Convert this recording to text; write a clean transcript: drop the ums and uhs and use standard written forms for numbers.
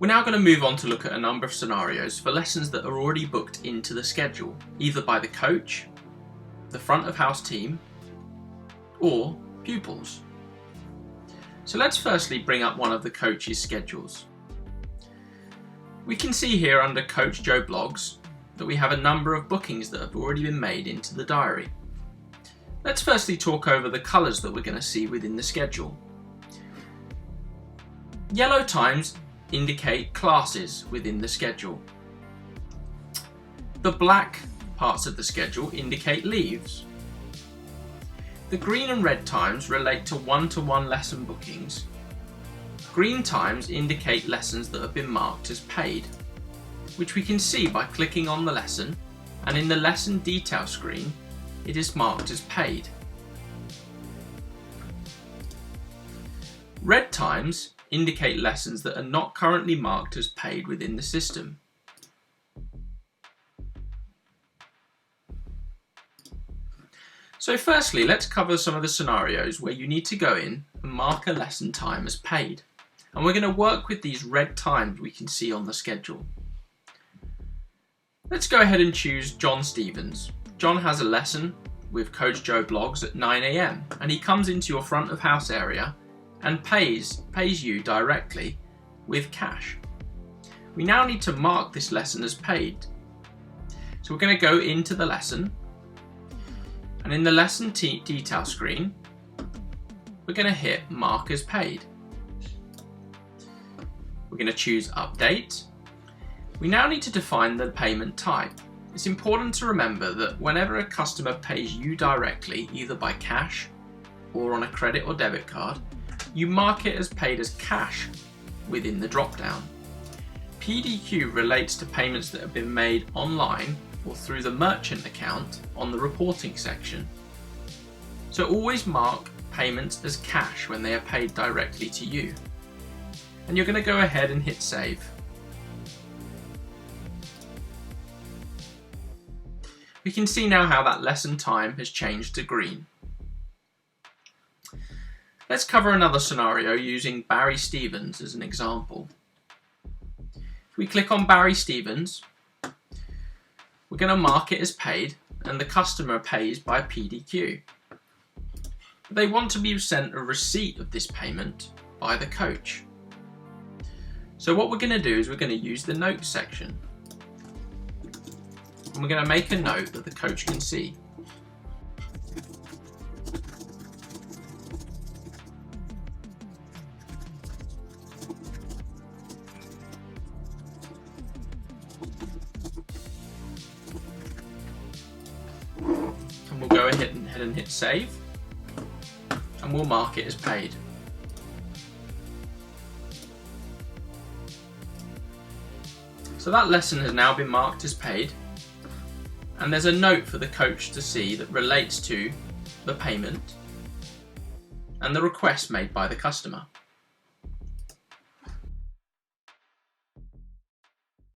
We're now going to move on to look at a number of scenarios for lessons that are already booked into the schedule, either by the coach, the front of house team, or pupils. So let's firstly bring up one of the coach's schedules. We can see here under Coach Joe Bloggs that we have a number of bookings that have already been made into the diary. Let's firstly talk over the colours that we're going to see within the schedule. Yellow times indicate classes within the schedule. The black parts of the schedule indicate leaves. The green and red times relate to one-to-one lesson bookings. Green times indicate lessons that have been marked as paid, which we can see by clicking on the lesson, and in the lesson detail screen it is marked as paid. Red times indicate lessons that are not currently marked as paid within the system. So firstly, let's cover some of the scenarios where you need to go in and mark a lesson time as paid. And we're going to work with these red times we can see on the schedule. Let's go ahead and choose John Stevens. John has a lesson with Coach Joe Bloggs at 9 AM and he comes into your front of house area and pays you directly with cash. We now need to mark this lesson as paid. So we're going to go into the lesson, and in the lesson detail screen we're going to hit mark as paid. We're going to choose update. We now need to define the payment type. It's important to remember that whenever a customer pays you directly, either by cash or on a credit or debit card, you mark it as paid as cash within the drop-down. PDQ relates to payments that have been made online or through the merchant account on the reporting section. So always mark payments as cash when they are paid directly to you. And you're going to go ahead and hit save. We can see now how that lesson time has changed to green. Let's cover another scenario using Barry Stevens as an example. If we click on Barry Stevens, we're going to mark it as paid and the customer pays by PDQ. They want to be sent a receipt of this payment by the coach. So what we're going to do is we're going to use the notes section. And we're going to make a note that the coach can see. And we'll go ahead and hit save. And we'll mark it as paid. So that lesson has now been marked as paid, and there's a note for the coach to see that relates to the payment and the request made by the customer.